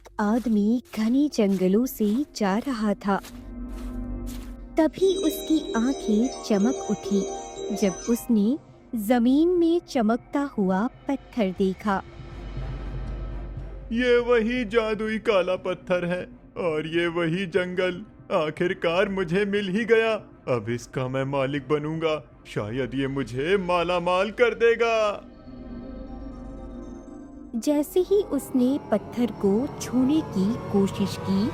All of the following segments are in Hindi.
एक आदमी घने जंगलों से जा रहा था। तभी उसकी आंखें चमक उठी जब उसने जमीन में चमकता हुआ पत्थर देखा। ये वही जादुई काला पत्थर है और ये वही जंगल। आखिरकार मुझे मिल ही गया। अब इसका मैं मालिक बनूंगा। शायद ये मुझे माला माल कर देगा। जैसे ही उसने पत्थर को छूने की कोशिश की,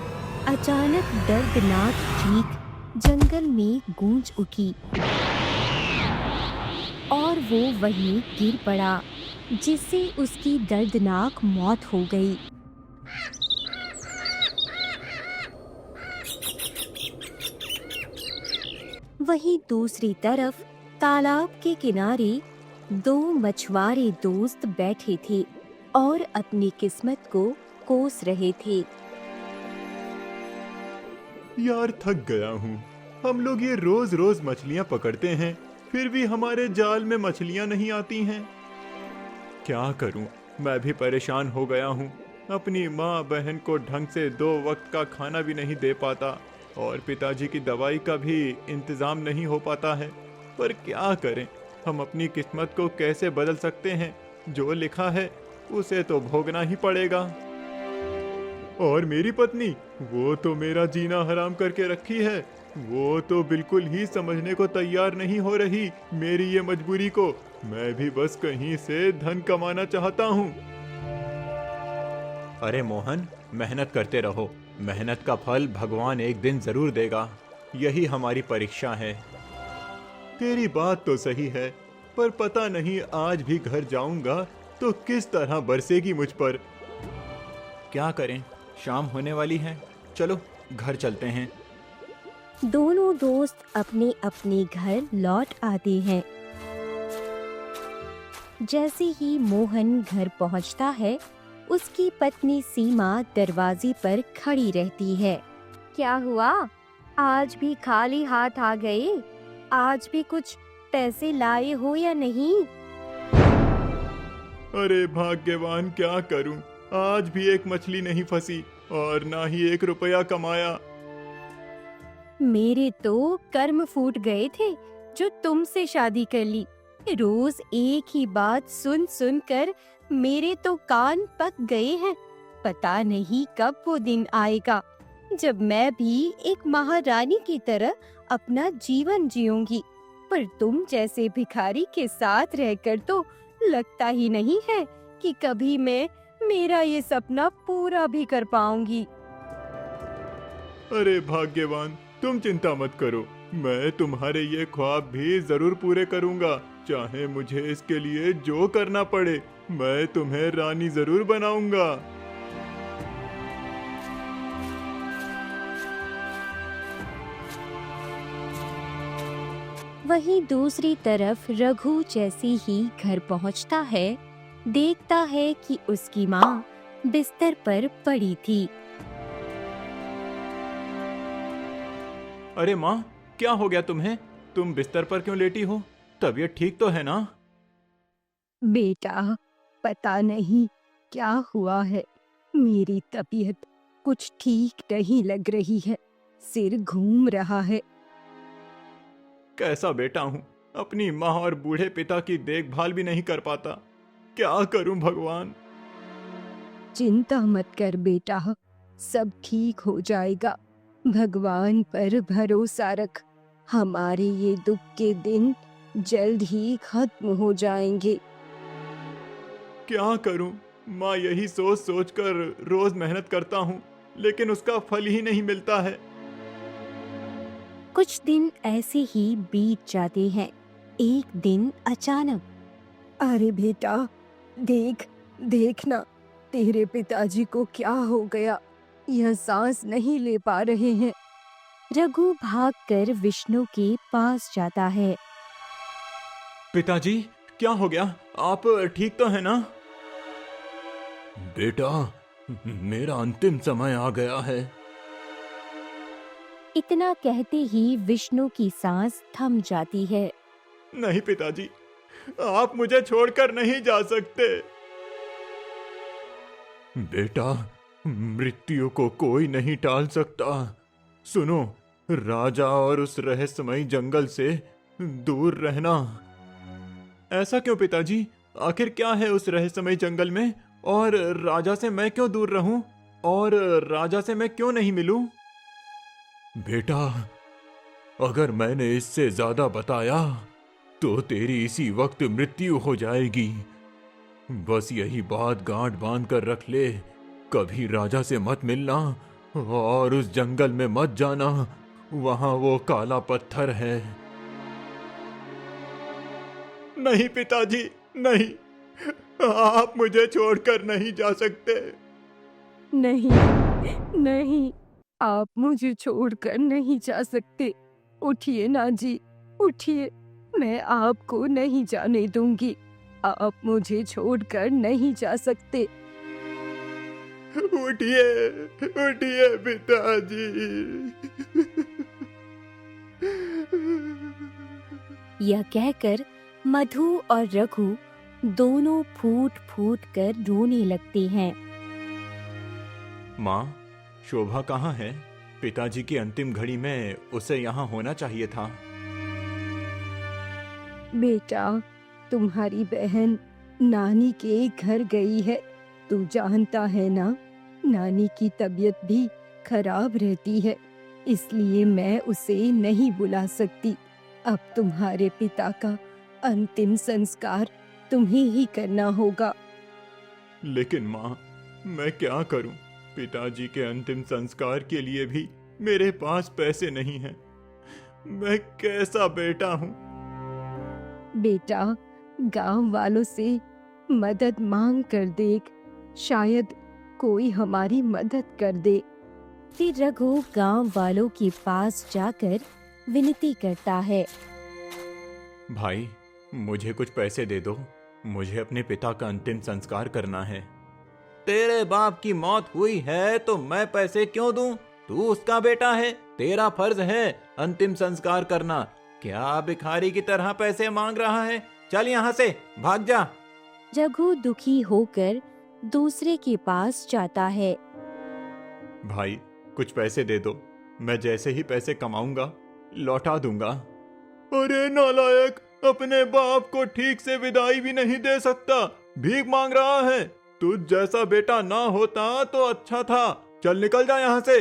अचानक दर्दनाक चीख जंगल में गूंज उठी और वो वहीं गिर पड़ा, जिससे उसकी दर्दनाक मौत हो गई। वहीं दूसरी तरफ तालाब के किनारे दो मछुआरे दोस्त बैठे थे और अपनी किस्मत को कोस रहे थे। यार थक गया हूँ। हम लोग ये रोज रोज मछलियाँ पकड़ते हैं, फिर भी हमारे जाल में मछलियाँ नहीं आती हैं। क्या करूँ, मैं भी परेशान हो गया हूँ। अपनी माँ बहन को ढंग से 2 वक्त का खाना भी नहीं दे पाता और पिताजी की दवाई का भी इंतजाम नहीं हो पाता है। पर क्या करें, हम अपनी किस्मत को कैसे बदल सकते हैं? जो लिखा है उसे तो भोगना ही पड़ेगा। और मेरी पत्नी, वो तो मेरा जीना हराम करके रखी है। वो तो बिल्कुल ही समझने को तैयार नहीं हो रही मेरी ये मजबूरी को। मैं भी बस कहीं से धन कमाना चाहता हूँ। अरे मोहन, मेहनत करते रहो। मेहनत का फल भगवान एक दिन जरूर देगा। यही हमारी परीक्षा है। तेरी बात तो सही है, पर पता नहीं आज भी घर जाऊंगा तो किस तरह बरसेगी मुझ पर। क्या करें, शाम होने वाली है। चलो घर चलते हैं। दोनों दोस्त अपने अपने घर लौट आते हैं। जैसे ही मोहन घर पहुंचता है, उसकी पत्नी सीमा दरवाजे पर खड़ी रहती है। क्या हुआ? आज भी खाली हाथ आ गए? आज भी कुछ पैसे लाए हो या नहीं? अरे भाग्यवान, क्या करूं, आज भी एक मछली नहीं फंसी और ना ही 1 रुपया कमाया। मेरे तो कर्म फूट गए थे जो तुमसे शादी कर ली। रोज एक ही बात सुन सुन कर मेरे तो कान पक गए हैं। पता नहीं कब वो दिन आएगा जब मैं भी एक महारानी की तरह अपना जीवन जीऊंगी। पर तुम जैसे भिखारी के साथ रहकर तो लगता ही नहीं है कि कभी मैं मेरा ये सपना पूरा भी कर पाऊंगी। अरे भाग्यवान, तुम चिंता मत करो। मैं तुम्हारे ये ख्वाब भी जरूर पूरे करूंगा, चाहे मुझे इसके लिए जो करना पड़े। मैं तुम्हें रानी जरूर बनाऊंगा। वहीं दूसरी तरफ रघु जैसे ही घर पहुंचता है, देखता है कि उसकी माँ बिस्तर पर पड़ी थी। अरे माँ, क्या हो गया तुम्हें? तुम बिस्तर पर क्यों लेटी हो? तबीयत ठीक तो है ना? बेटा, पता नहीं क्या हुआ है। मेरी तबीयत कुछ ठीक नहीं लग रही है। सिर घूम रहा है। कैसा बेटा हूँ, अपनी माँ और बूढ़े पिता की देखभाल भी नहीं कर पाता। क्या करूं भगवान? चिंता मत कर बेटा, सब ठीक हो जाएगा। भगवान पर भरोसा रख। हमारे ये दुख के दिन जल्द ही खत्म हो जाएंगे। क्या करूं? माँ यही सोच सोच कर रोज मेहनत करता हूँ, लेकिन उसका फल ही नहीं मिलता है। कुछ दिन ऐसे ही बीत जाते हैं। एक दिन अचानक, अरे बेटा, देखना, तेरे पिताजी को क्या हो गया? यह सांस नहीं ले पा रहे हैं। रघु भागकर विष्णु के पास जाता है। पिताजी, क्या हो गया? आप ठीक तो है ना? बेटा, मेरा अंतिम समय आ गया है। इतना कहते ही विष्णु की सांस थम जाती है। नहीं पिताजी, आप मुझे छोड़कर नहीं जा सकते। बेटा, मृत्यु को कोई नहीं टाल सकता। सुनो, राजा और उस रहस्यमयी जंगल से दूर रहना। ऐसा क्यों पिताजी? आखिर क्या है उस रहस्यमयी जंगल में? और राजा से मैं क्यों दूर रहूं? और राजा से मैं क्यों नहीं मिलूं? बेटा, अगर मैंने इससे ज्यादा बताया तो तेरी इसी वक्त मृत्यु हो जाएगी। बस यही बात गांठ बांध कर रख ले। कभी राजा से मत मिलना और उस जंगल में मत जाना। वहां वो काला पत्थर है। नहीं पिताजी, नहीं, आप मुझे छोड़कर नहीं जा सकते। नहीं, नहीं, आप मुझे छोड़कर नहीं जा सकते। उठिए ना जी, उठिए। मैं आपको नहीं जाने दूंगी। आप मुझे छोड़कर नहीं जा सकते। उठिए, उठिए पिताजी। यह कहकर मधु और रघु दोनों फूट फूट कर रोने लगते हैं। माँ, शोभा कहाँ है? पिताजी की अंतिम घड़ी में उसे यहाँ होना चाहिए था। बेटा, तुम्हारी बहन नानी के घर गई है। तू जानता है ना, नानी की तबीयत भी खराब रहती है, इसलिए मैं उसे नहीं बुला सकती। अब तुम्हारे पिता का अंतिम संस्कार तुम्हें ही करना होगा। लेकिन माँ, मैं क्या करूं? पिताजी के अंतिम संस्कार के लिए भी मेरे पास पैसे नहीं हैं। मैं कैसा बेटा हूं? बेटा, गांव वालों से मदद मांग कर देख, शायद कोई हमारी मदद कर दे। फिर रघु गांव वालों के पास जाकर विनती करता है। भाई, मुझे कुछ पैसे दे दो। मुझे अपने पिता का अंतिम संस्कार करना है। तेरे बाप की मौत हुई है तो मैं पैसे क्यों दूं? तू उसका बेटा है, तेरा फर्ज है अंतिम संस्कार करना। क्या भिखारी की तरह पैसे मांग रहा है? चल यहाँ से भाग जा। रघु दुखी होकर दूसरे के पास जाता है। भाई, कुछ पैसे दे दो। मैं जैसे ही पैसे कमाऊंगा लौटा दूंगा। अरे नालायक, अपने बाप को ठीक से विदाई भी नहीं दे सकता, भीख मांग रहा है। तुझ जैसा बेटा ना होता तो अच्छा था। चल निकल जा यहाँ से।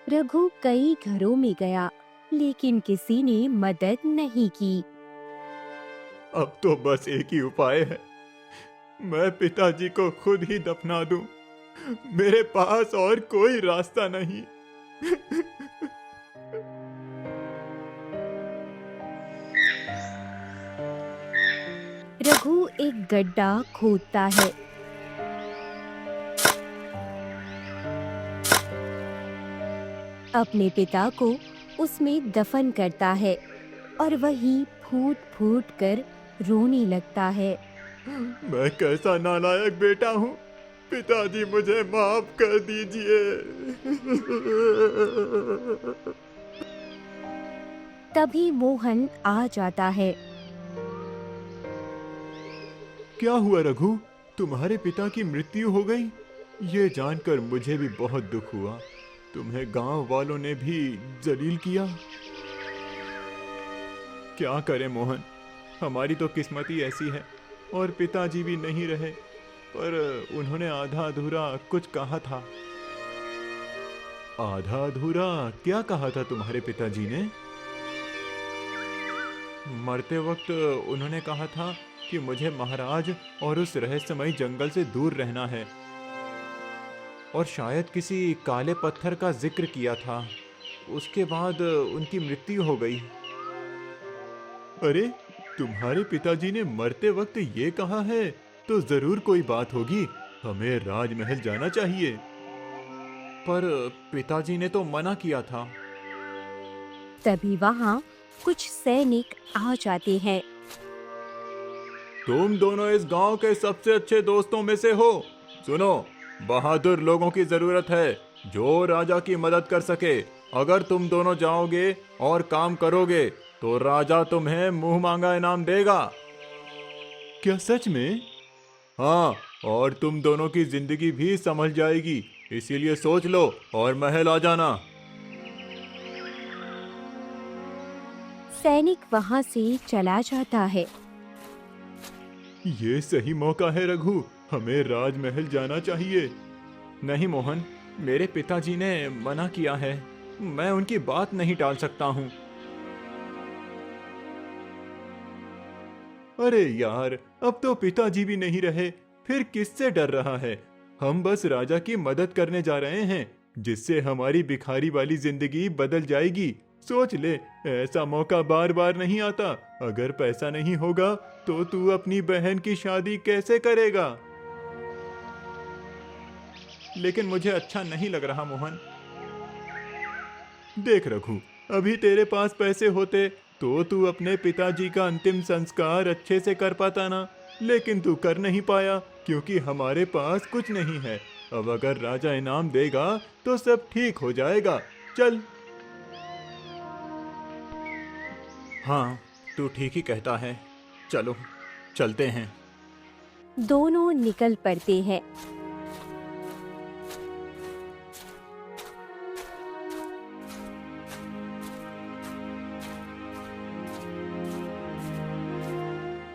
रघु कई घरों में गया, लेकिन किसी ने मदद नहीं की। अब तो बस एक ही उपाय है, मैं पिताजी को खुद ही दफना दूं। मेरे पास और कोई रास्ता नहीं। रघु एक गड्ढा खोदता है। अपने पिता को उसमें दफन करता है और वही फूट फूट कर रोने लगता है। मैं कैसा नालायक बेटा हूँ। पिताजी, मुझे माफ कर दीजिए। तभी मोहन आ जाता है। क्या हुआ रघु? तुम्हारे पिता की मृत्यु हो गई? ये जानकर मुझे भी बहुत दुख हुआ। तुम्हें गांव वालों ने भी जलील किया। क्या करें मोहन, हमारी तो किस्मत ही ऐसी है। और पिताजी भी नहीं रहे, पर उन्होंने आधा अधूरा कुछ कहा था। आधा अधूरा क्या कहा था तुम्हारे पिताजी ने? मरते वक्त उन्होंने कहा था कि मुझे महाराज और उस रहस्यमयी जंगल से दूर रहना है, और शायद किसी काले पत्थर का जिक्र किया था। उसके बाद उनकी मृत्यु हो गई। अरे, तुम्हारे पिताजी ने मरते वक्त ये कहा है तो जरूर कोई बात होगी। हमें राजमहल जाना चाहिए। पर पिताजी ने तो मना किया था। तभी वहाँ कुछ सैनिक आ जाते हैं। तुम दोनों इस गांव के सबसे अच्छे दोस्तों में से हो। सुनो, बहादुर लोगों की जरूरत है जो राजा की मदद कर सके। अगर तुम दोनों जाओगे और काम करोगे तो राजा तुम्हें मुंह मांगा इनाम देगा। क्या सच में? हाँ, और तुम दोनों की जिंदगी भी संभल जाएगी। इसीलिए सोच लो और महल आ जाना। सैनिक वहां से चला जाता है। ये सही मौका है रघु, हमें राजमहल जाना चाहिए। नहीं मोहन, मेरे पिताजी ने मना किया है, मैं उनकी बात नहीं टाल सकता हूँ। अरे यार, अब तो पिताजी भी नहीं रहे, फिर किससे डर रहा है? हम बस राजा की मदद करने जा रहे हैं, जिससे हमारी भिखारी वाली जिंदगी बदल जाएगी। सोच ले, ऐसा मौका बार बार नहीं आता। अगर पैसा नहीं होगा तो तू अपनी बहन की शादी कैसे करेगा? लेकिन मुझे अच्छा नहीं लग रहा मोहन। देख रघु, अभी तेरे पास पैसे होते तो तू अपने पिताजी का अंतिम संस्कार अच्छे से कर पाता ना, लेकिन तू कर नहीं पाया क्योंकि हमारे पास कुछ नहीं है। अब अगर राजा इनाम देगा तो सब ठीक हो जाएगा। चल। हाँ, तू ठीक ही कहता है, चलो चलते हैं। दोनों निकल पड़ते हैं।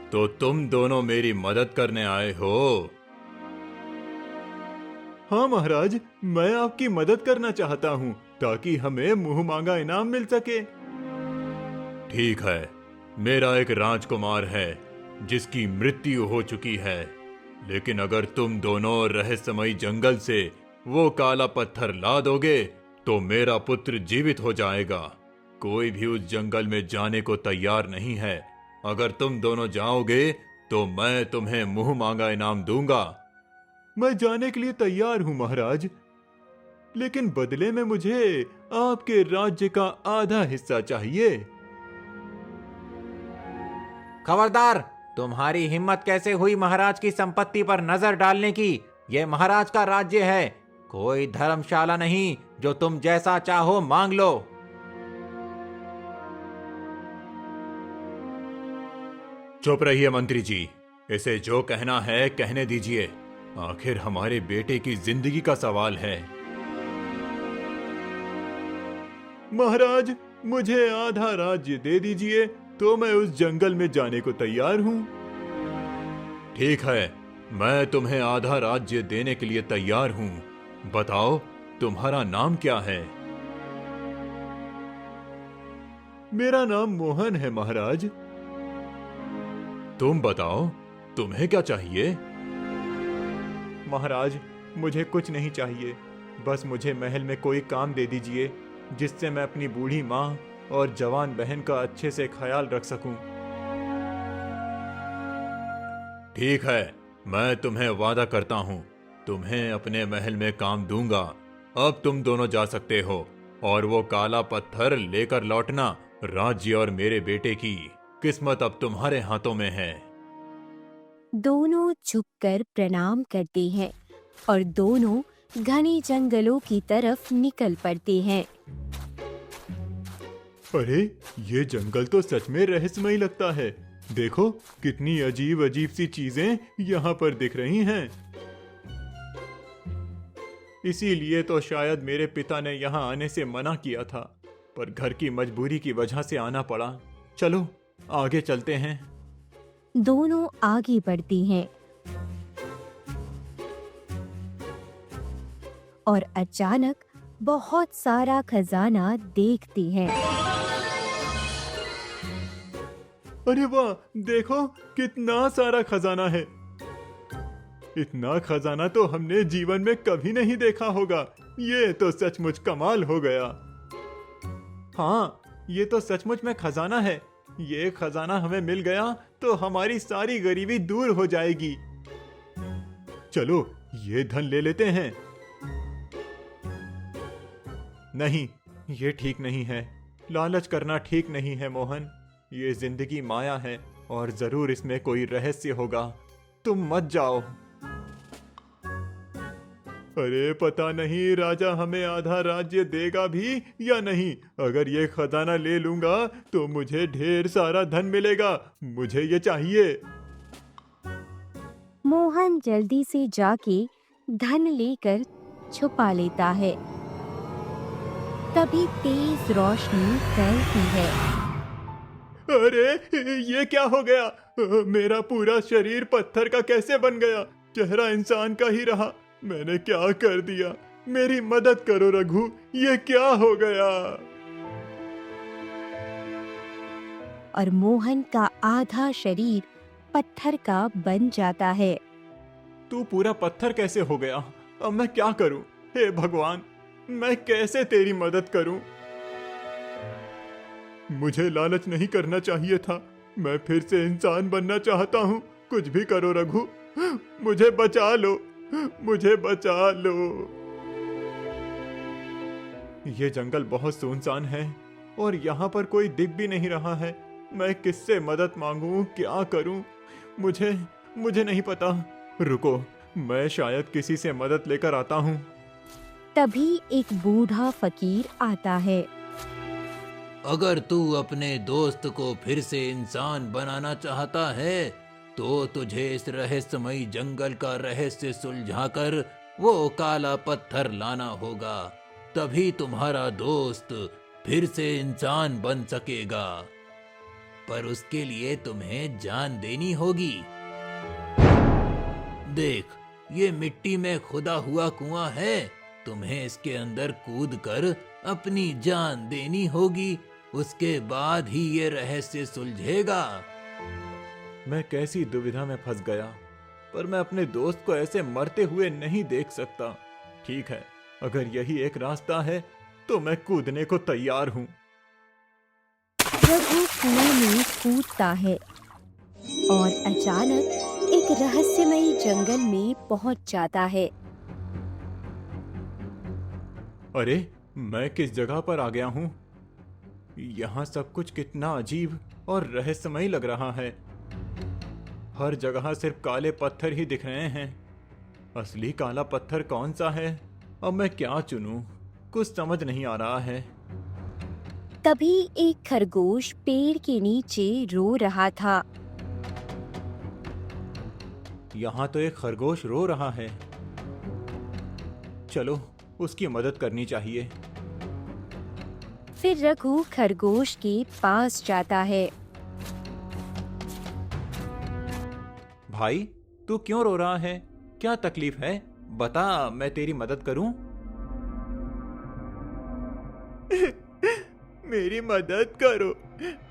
तो तुम दोनों मेरी मदद करने आए हो? हाँ महाराज, मैं आपकी मदद करना चाहता हूँ ताकि हमें मुंह मांगा इनाम मिल सके। ठीक है, मेरा एक राजकुमार है जिसकी मृत्यु हो चुकी है, लेकिन अगर तुम दोनों रहस्यमयी जंगल से वो काला पत्थर ला दोगे तो मेरा पुत्र जीवित हो जाएगा। कोई भी उस जंगल में जाने को तैयार नहीं है। अगर तुम दोनों जाओगे तो मैं तुम्हें मुंह मांगा इनाम दूंगा। मैं जाने के लिए तैयार हूँ महाराज, लेकिन बदले में मुझे आपके राज्य का आधा हिस्सा चाहिए। खबरदार, तुम्हारी हिम्मत कैसे हुई महाराज की संपत्ति पर नजर डालने की? यह महाराज का राज्य है, कोई धर्मशाला नहीं जो तुम जैसा चाहो मांग लो। चुप रहिए मंत्री जी, इसे जो कहना है कहने दीजिए। आखिर हमारे बेटे की जिंदगी का सवाल है। महाराज, मुझे आधा राज्य दे दीजिए तो मैं उस जंगल में जाने को तैयार हूँ। ठीक है, मैं तुम्हें आधा राज्य देने के लिए तैयार हूँ। बताओ, तुम्हारा नाम क्या है? मेरा नाम मोहन है महाराज। तुम बताओ, तुम्हें क्या चाहिए? महाराज, मुझे कुछ नहीं चाहिए, बस मुझे महल में कोई काम दे दीजिए जिससे मैं अपनी बूढ़ी माँ और जवान बहन का अच्छे से ख्याल रख सकूं। ठीक है, मैं तुम्हें वादा करता हूँ, तुम्हें अपने महल में काम दूंगा। अब तुम दोनों जा सकते हो और वो काला पत्थर लेकर लौटना। राज्य और मेरे बेटे की किस्मत अब तुम्हारे हाथों में है। दोनों झुककर प्रणाम करते हैं और दोनों घने जंगलों की तरफ निकल पड़ते हैं। अरे, ये जंगल तो सच में रहस्यमयी लगता है। देखो, कितनी अजीब अजीब सी चीजें यहाँ पर दिख रही हैं। इसीलिए तो शायद मेरे पिता ने यहाँ आने से मना किया था, पर घर की मजबूरी की वजह से आना पड़ा। चलो आगे चलते हैं। दोनों आगे बढ़ती हैं और अचानक बहुत सारा खजाना देखती हैं। अरे वाह, देखो कितना सारा खजाना है। इतना खजाना तो हमने जीवन में कभी नहीं देखा होगा। ये तो सचमुच कमाल हो गया। हाँ, ये तो सचमुच में खजाना है। ये खजाना हमें मिल गया तो हमारी सारी गरीबी दूर हो जाएगी। चलो ये धन ले लेते हैं। नहीं, ये ठीक नहीं है। लालच करना ठीक नहीं है मोहन। ये जिंदगी माया है और जरूर इसमें कोई रहस्य होगा। तुम मत जाओ। अरे पता नहीं राजा हमें आधा राज्य देगा भी या नहीं। अगर ये खजाना ले लूंगा तो मुझे ढेर सारा धन मिलेगा। मुझे ये चाहिए। मोहन जल्दी से जाके धन लेकर छुपा लेता है। तभी तेज रोशनी फैलती है। अरे ये क्या हो गया? मेरा पूरा शरीर पत्थर का कैसे बन गया? चेहरा इंसान का ही रहा। मैंने क्या कर दिया? मेरी मदद करो रघु, ये क्या हो गया? और मोहन का आधा शरीर पत्थर का बन जाता है। तू पूरा पत्थर कैसे हो गया? अब मैं क्या करूं? हे भगवान, मैं कैसे तेरी मदद करूं? मुझे लालच नहीं करना चाहिए था। मैं फिर से इंसान बनना चाहता हूं। कुछ भी करो रघु, मुझे बचा लो, मुझे बचा लो। ये जंगल बहुत सुनसान है और यहाँ पर कोई दिख भी नहीं रहा है। मैं किससे मदद मांगूं, क्या करूं? मुझे नहीं पता। रुको, मैं शायद किसी से मदद लेकर आता हूँ। तभी एक बूढ़ा फकीर आता है। अगर तू अपने दोस्त को फिर से इंसान बनाना चाहता है तो तुझे इस रहस्यमयी जंगल का रहस्य सुलझाकर वो काला पत्थर लाना होगा। तभी तुम्हारा दोस्त फिर से इंसान बन सकेगा। पर उसके लिए तुम्हें जान देनी होगी। देख, ये मिट्टी में खुदा हुआ कुआं है। तुम्हें इसके अंदर कूदकर अपनी जान देनी होगी। उसके बाद ही ये रहस्य सुलझेगा। मैं कैसी दुविधा में फंस गया, पर मैं अपने दोस्त को ऐसे मरते हुए नहीं देख सकता। ठीक है, अगर यही एक रास्ता है तो मैं कूदने को तैयार हूँ। रघु कुएं में कूदता है और अचानक एक रहस्यमयी जंगल में पहुंच जाता है। अरे, मैं किस जगह पर आ गया हूँ? यहाँ सब कुछ कितना अजीब और रहस्यमयी लग रहा है। हर जगह सिर्फ काले पत्थर ही दिख रहे हैं। असली काला पत्थर कौन सा है? अब मैं क्या चुनूं? कुछ समझ नहीं आ रहा है। तभी एक खरगोश पेड़ के नीचे रो रहा था। यहाँ तो एक खरगोश रो रहा है। चलो, उसकी मदद करनी चाहिए। फिर रघु खरगोश के पास जाता है। भाई, तू क्यों रो रहा है? क्या तकलीफ है? बता, मैं तेरी मदद करूं। मेरी मदद करो।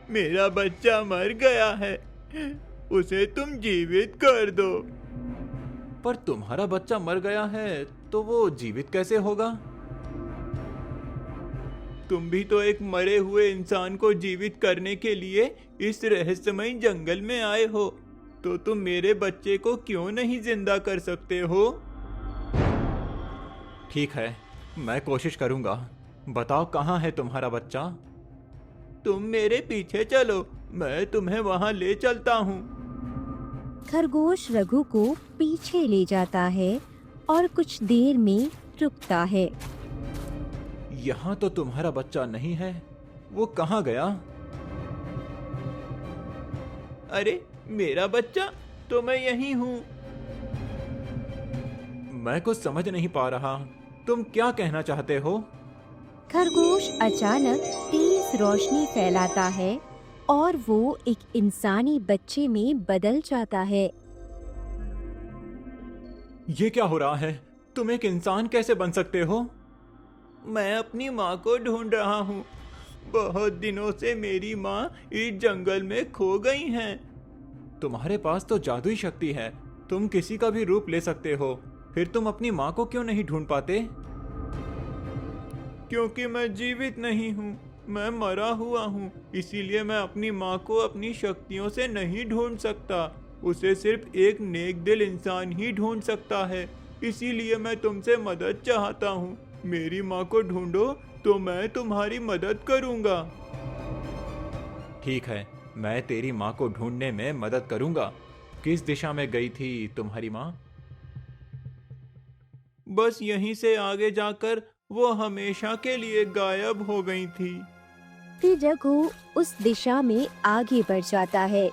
मेरा बच्चा मर गया है। उसे तुम जीवित कर दो। पर तुम्हारा बच्चा मर गया है तो वो जीवित कैसे होगा? तुम भी तो एक मरे हुए इंसान को जीवित करने के लिए इस रहस्यमयी जंगल में आए हो, तो तुम मेरे बच्चे को क्यों नहीं जिंदा कर सकते हो? ठीक है, मैं कोशिश करूंगा। बताओ, कहाँ है तुम्हारा बच्चा? तुम मेरे पीछे चलो, मैं तुम्हें वहां ले चलता हूँ। खरगोश रघु को पीछे ले जाता है और कुछ देर में रुकता है। यहाँ तो तुम्हारा बच्चा नहीं है। वो कहाँ गया? अरे, मेरा बच्चा तो मैं यही हूँ। मैं कुछ समझ नहीं पा रहा। तुम क्या कहना चाहते हो? खरगोश अचानक तेज रोशनी फैलाता है और वो एक इंसानी बच्चे में बदल जाता है। ये क्या हो रहा है? तुम एक इंसान कैसे बन सकते हो? मैं अपनी माँ को ढूंढ रहा हूँ। बहुत दिनों से मेरी माँ इस जंगल में खो गई हैं। तुम्हारे पास तो जादुई शक्ति है। तुम किसी का भी रूप ले सकते हो। फिर तुम अपनी माँ को क्यों नहीं ढूंढ पाते? क्योंकि मैं जीवित नहीं हूँ, मैं मरा हुआ हूँ। इसीलिए मैं अपनी माँ को अपनी शक्तियों से नहीं ढूंढ सकता। उसे सिर्फ एक नेक दिल इंसान ही ढूंढ सकता है। इसीलिए मैं तुमसे मदद चाहता हूँ। मेरी माँ को ढूंढो तो मैं तुम्हारी मदद करूँगा। ठीक है, मैं तेरी माँ को ढूंढने में मदद करूँगा। किस दिशा में गई थी तुम्हारी माँ? बस यहीं से आगे जाकर वो हमेशा के लिए गायब हो गई थी। फिर रघु उस दिशा में आगे बढ़ जाता है।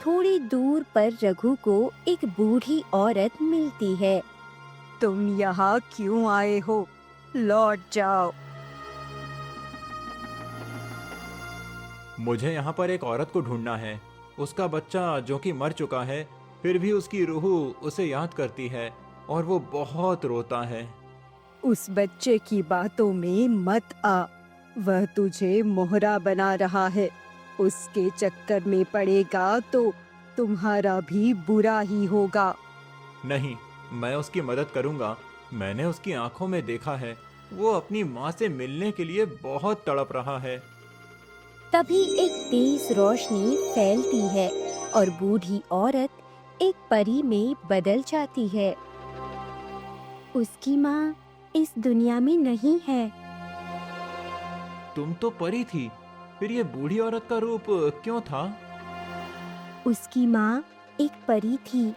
थोड़ी दूर पर रघु को एक बूढ़ी औरत मिलती है। तुम यहाँ क्यों आए हो? लौट जाओ। मुझे यहाँ पर एक औरत को ढूंढना है। उसका बच्चा जो कि मर चुका है, फिर भी उसकी रूह उसे याद करती है और वो बहुत रोता है। उस बच्चे की बातों में मत आ। वह तुझे मोहरा बना रहा है। उसके चक्कर में पड़ेगा तो तुम्हारा भी बुरा ही होगा। नहीं, मैं उसकी मदद करूंगा। मैंने उसकी आंखों में देखा है, वो अपनी माँ से मिलने के लिए बहुत तड़प रहा है। तभी एक तेज रोशनी फैलती है और बूढ़ी औरत एक परी में बदल जाती है। उसकी माँ इस दुनिया में नहीं है। तुम तो परी थी, फिर ये बूढ़ी औरत का रूप क्यों था? उसकी माँ एक परी थी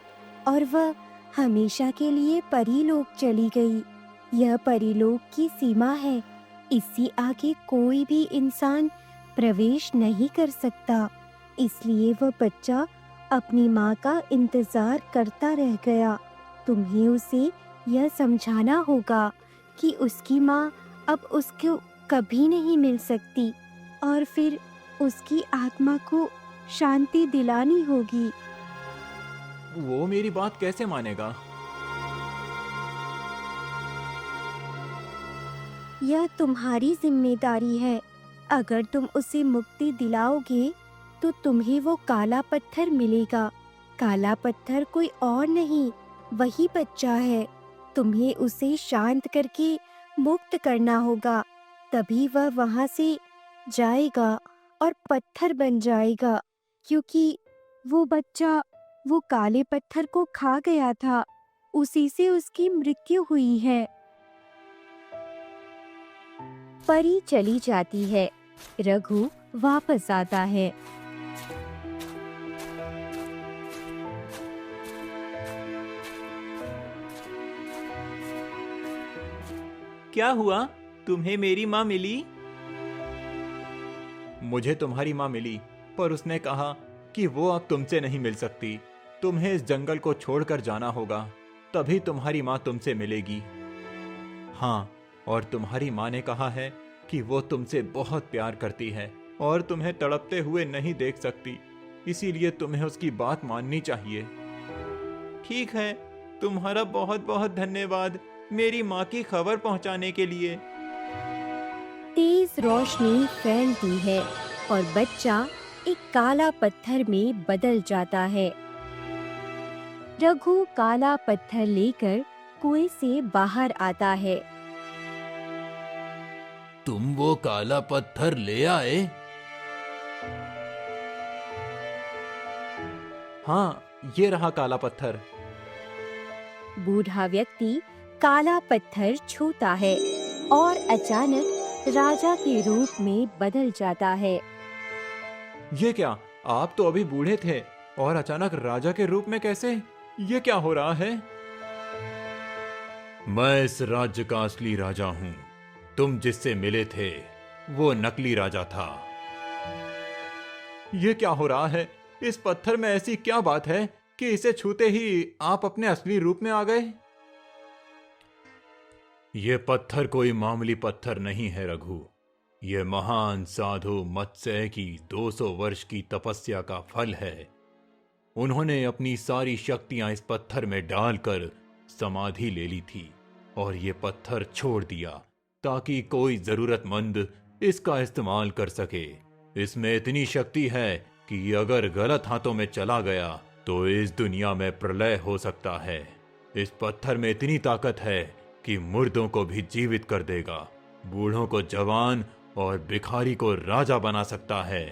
और वह हमेशा के लिए परीलोक चली गई। यह परीलोक की सीमा है। इससे आगे कोई भी इंसान प्रवेश नहीं कर सकता। इसलिए वह बच्चा अपनी माँ का इंतजार करता रह गया। तुम्हें उसे यह समझाना होगा कि उसकी माँ अब उसको कभी नहीं मिल सकती और फिर उसकी आत्मा को शांति दिलानी होगी। वो मेरी बात कैसे मानेगा? यह तुम्हारी जिम्मेदारी है। अगर तुम उसे मुक्ति दिलाओगे तो तुम्हें वो काला पत्थर मिलेगा। काला पत्थर कोई और नहीं, वही बच्चा है। तुम्हें उसे शांत करके मुक्त करना होगा, तभी वह वहां से जाएगा और पत्थर बन जाएगा। क्योंकि वो बच्चा वो काले पत्थर को खा गया था, उसी से उसकी मृत्यु हुई है। परी चली जाती है। रघु वापस आता है। क्या हुआ? तुम्हें मेरी माँ मिली? मुझे तुम्हारी माँ मिली, पर उसने कहा कि वो अब तुमसे नहीं मिल सकती। तुम्हें इस जंगल को छोड़कर जाना होगा, तभी तुम्हारी माँ तुमसे मिलेगी। हाँ, और तुम्हारी माँ ने कहा है कि वो तुमसे बहुत प्यार करती है और तुम्हें तड़पते हुए नहीं देख सकती, इसीलिए तुम्हें उसकी बात माननी चाहिए। ठीक है, तुम्हारा बहुत बहुत धन्यवाद मेरी माँ की खबर पहुँचाने के लिए। तेज रोशनी फैलती है और बच्चा एक काला पत्थर में बदल जाता है। रघु काला पत्थर लेकर कुएं से बाहर आता है। तुम वो काला पत्थर ले आए? हाँ, ये रहा काला पत्थर। बूढ़ा व्यक्ति काला पत्थर छूता है और अचानक राजा के रूप में बदल जाता है। ये क्या? आप तो अभी बूढ़े थे और अचानक राजा के रूप में कैसे? ये क्या हो रहा है? मैं इस राज्य का असली राजा हूँ। तुम जिससे मिले थे वो नकली राजा था। ये क्या हो रहा है? इस पत्थर में ऐसी क्या बात है कि इसे छूते ही आप अपने असली रूप में आ गए? ये पत्थर कोई मामूली पत्थर नहीं है रघु। ये महान साधु मत्स्य की 200 वर्ष की तपस्या का फल है। उन्होंने अपनी सारी शक्तियां इस पत्थर में डालकर समाधि ले ली थी और ये पत्थर छोड़ दिया ताकि कोई जरूरतमंद इसका इस्तेमाल कर सके। इसमें इतनी शक्ति है कि अगर गलत हाथों में चला गया तो इस दुनिया में प्रलय हो सकता है। इस पत्थर में इतनी ताकत है कि मुर्दों को भी जीवित कर देगा, बूढ़ों को जवान और भिखारी को राजा बना सकता है।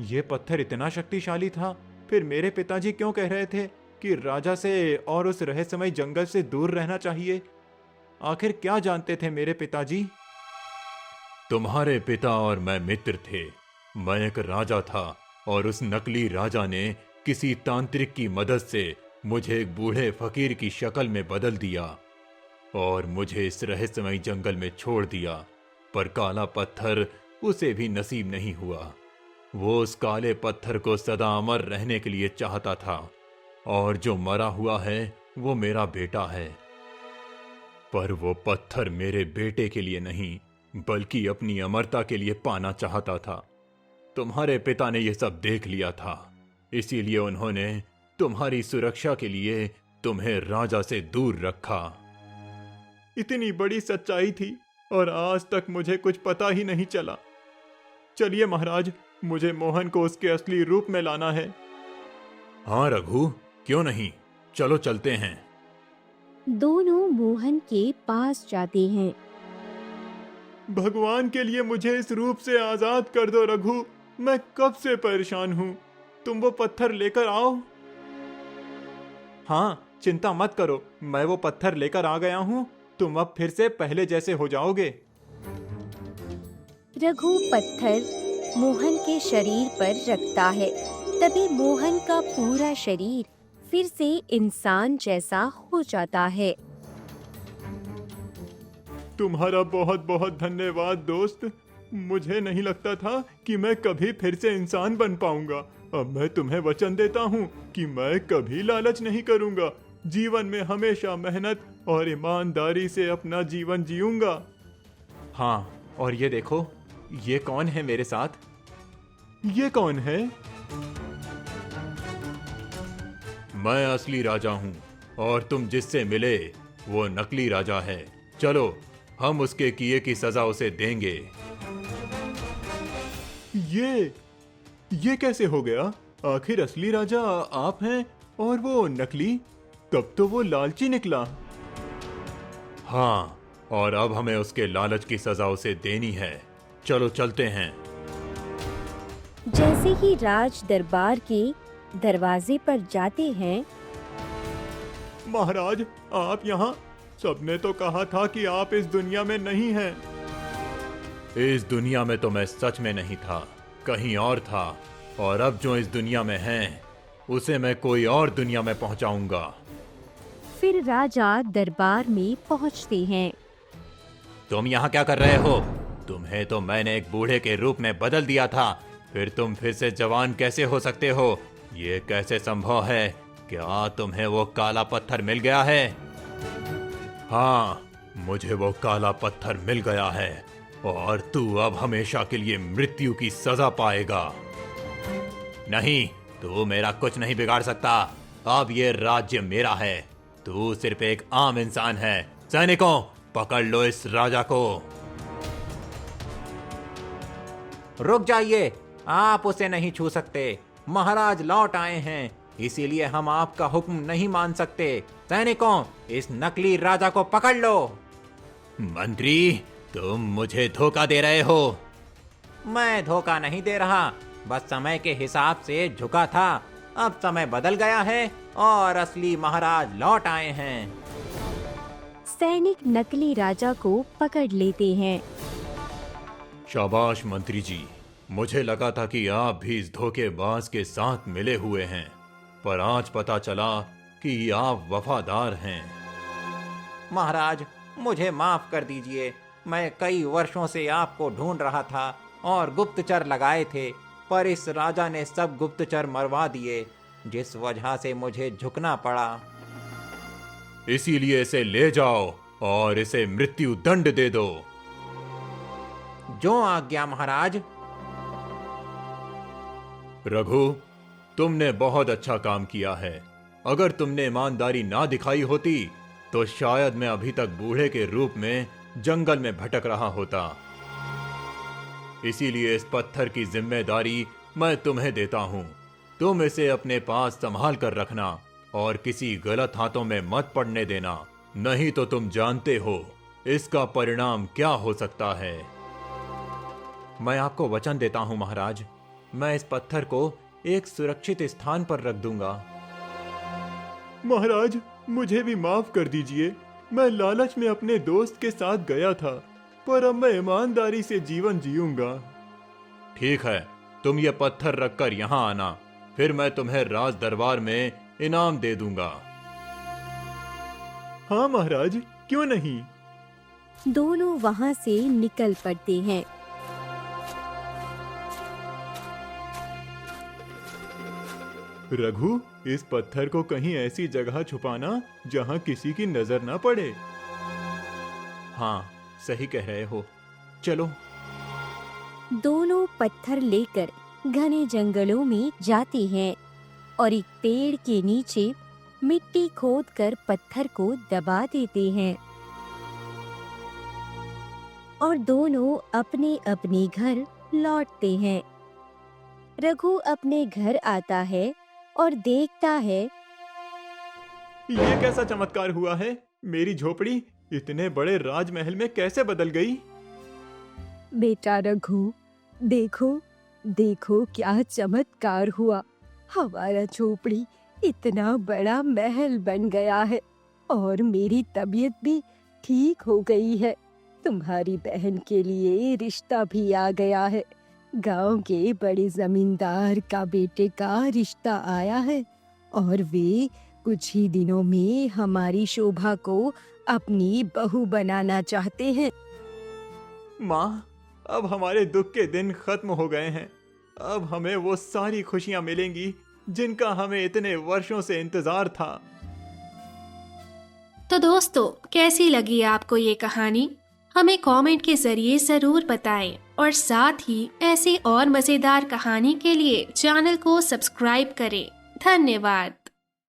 यह पत्थर इतना शक्तिशाली था, फिर मेरे पिताजी क्यों कह रहे थे कि राजा से और उस रहस्यमय जंगल से दूर रहना चाहिए? आखिर क्या जानते थे मेरे पिताजी? तुम्हारे पिता और मैं मित्र थे। मैं एक राजा था और उस नकली राजा ने किसी तांत्रिक की मदद से मुझे एक बूढ़े फकीर की शक्ल में बदल दिया और मुझे इस रहस्यमय जंगल में छोड़ दिया। पर काला पत्थर उसे भी नसीब नहीं हुआ। वो उस काले पत्थर को सदा अमर रहने के लिए चाहता था और जो मरा हुआ है वो मेरा बेटा है, पर वो पत्थर मेरे बेटे के लिए नहीं बल्कि अपनी अमरता के लिए पाना चाहता था। तुम्हारे पिता ने यह सब देख लिया था, इसीलिए उन्होंने तुम्हारी सुरक्षा के लिए तुम्हें राजा से दूर रखा। इतनी बड़ी सच्चाई थी और आज तक मुझे कुछ पता ही नहीं चला। चलिए महाराज, मुझे मोहन को उसके असली रूप में लाना है। हाँ रघु, क्यों नहीं, चलो चलते हैं। दोनों मोहन के पास जाते हैं। भगवान के लिए मुझे इस रूप से आजाद कर दो रघु, मैं कब से परेशान हूँ। तुम वो पत्थर लेकर आओ। हाँ, चिंता मत करो, मैं वो पत्थर लेकर आ गया हूँ। तुम अब फिर से पहले जैसे हो जाओगे। रघु पत्थर मोहन के शरीर पर रखता है। तभी मोहन का पूरा शरीर फिर से इंसान जैसा हो जाता है। तुम्हारा बहुत बहुत धन्यवाद दोस्त। मुझे नहीं लगता था कि मैं कभी फिर से इंसान बन पाऊंगा। अब मैं तुम्हें वचन देता हूँ कि मैं कभी लालच नहीं करूंगा। जीवन में हमेशा मेहनत और ईमानदारी से अपना जीवन जीऊंगा। हाँ, और ये देखो, ये कौन है मेरे साथ? ये कौन है? मैं असली राजा हूँ और तुम जिससे मिले वो नकली राजा है। चलो, हम उसके किए की सजा उसे देंगे। ये कैसे हो गया? आखिर असली राजा आप हैं और वो नकली? तब तो वो लालची निकला। हाँ, और अब हमें उसके लालच की सजा उसे देनी है। चलो चलते हैं। जैसे ही राज दरबार के दरवाजे पर जाते हैं। महाराज, आप यहाँ? सबने तो कहा था कि आप इस दुनिया में नहीं हैं। इस दुनिया में तो मैं सच में नहीं था, कहीं और था। और अब जो इस दुनिया में है उसे मैं कोई और दुनिया में पहुंचाऊंगा। फिर राजा दरबार में पहुंचते हैं। तुम यहाँ क्या कर रहे हो? तुम्हें तो मैंने एक बूढ़े के रूप में बदल दिया था, फिर तुम फिर से जवान कैसे हो सकते हो? ये कैसे संभव है? क्या तुम्हें वो काला पत्थर मिल गया है? हाँ, मुझे वो काला पत्थर मिल गया है और तू अब हमेशा के लिए मृत्यु की सजा पाएगा। नहीं, तू मेरा कुछ नहीं बिगाड़ सकता। अब ये राज्य मेरा है। तू सिर्फ एक आम इंसान है। सैनिकों, पकड़ लो इस राजा को। रुक जाइए, आप उसे नहीं छू सकते। महाराज लौट आए हैं, इसीलिए हम आपका हुक्म नहीं मान सकते। सैनिकों, इस नकली राजा को पकड़ लो। मंत्री, तुम मुझे धोखा दे रहे हो। मैं धोखा नहीं दे रहा, बस समय के हिसाब से झुका था। अब समय बदल गया है और असली महाराज लौट आए हैं। सैनिक नकली राजा को पकड़ लेते हैं। शाबाश मंत्री जी, मुझे लगा था कि आप भी इस धोखेबाज के साथ मिले हुए हैं, पर आज पता चला कि आप वफादार हैं। महाराज, मुझे माफ कर दीजिए। मैं कई वर्षों से आपको ढूंढ रहा था और गुप्तचर लगाए थे, पर इस राजा ने सब गुप्तचर मरवा दिए, जिस वजह से मुझे झुकना पड़ा। इसीलिए इसे ले जाओ और इसे मृत्यु दंड दे दो। जो आज्ञा महाराज। रघु, तुमने बहुत अच्छा काम किया है। अगर तुमने ईमानदारी ना दिखाई होती तो शायद मैं अभी तक बूढ़े के रूप में जंगल में भटक रहा होता। इसीलिए इस पत्थर की जिम्मेदारी मैं तुम्हें देता हूँ। तुम इसे अपने पास संभाल कर रखना और किसी गलत हाथों में मत पड़ने देना, नहीं तो तुम जानते हो इसका परिणाम क्या हो सकता है। मैं आपको वचन देता हूँ महाराज, मैं इस पत्थर को एक सुरक्षित स्थान पर रख दूंगा। महाराज, मुझे भी माफ कर दीजिए। मैं लालच में अपने दोस्त के साथ गया था, पर अब मैं ईमानदारी से जीवन जीऊंगा। ठीक है, तुम ये पत्थर रखकर यहाँ आना, फिर मैं तुम्हें राज दरबार में इनाम दे दूंगा। हाँ महाराज, क्यों नहीं। दोनों वहां से निकल पड़ते हैं। रघु, इस पत्थर को कहीं ऐसी जगह छुपाना जहाँ किसी की नजर न पड़े। हाँ, सही कह रहे हो, चलो। दोनों पत्थर लेकर घने जंगलों में जाते हैं और एक पेड़ के नीचे मिट्टी खोदकर पत्थर को दबा देते हैं और दोनों अपने अपने घर लौटते हैं। रघु अपने घर आता है और देखता है ये कैसा चमत्कार हुआ है? मेरी झोपड़ी इतने बड़े राजमहल में कैसे बदल गई? बेटा रघु, देखो देखो क्या चमत्कार हुआ। हमारा झोपड़ी इतना बड़ा महल बन गया है और मेरी तबीयत भी ठीक हो गई है। तुम्हारी बहन के लिए रिश्ता भी आ गया है। गांव के बड़े जमींदार का बेटे का रिश्ता आया है और वे कुछ ही दिनों में हमारी शोभा को अपनी बहू बनाना चाहते हैं। माँ, अब हमारे दुख के दिन खत्म हो गए हैं। अब हमें वो सारी खुशियां मिलेंगी जिनका हमें इतने वर्षों से इंतजार था। तो दोस्तों, कैसी लगी आपको ये कहानी? हमें कमेंट के जरिए जरूर बताएं और साथ ही ऐसी और मजेदार कहानी के लिए चैनल को सब्सक्राइब करें। धन्यवाद।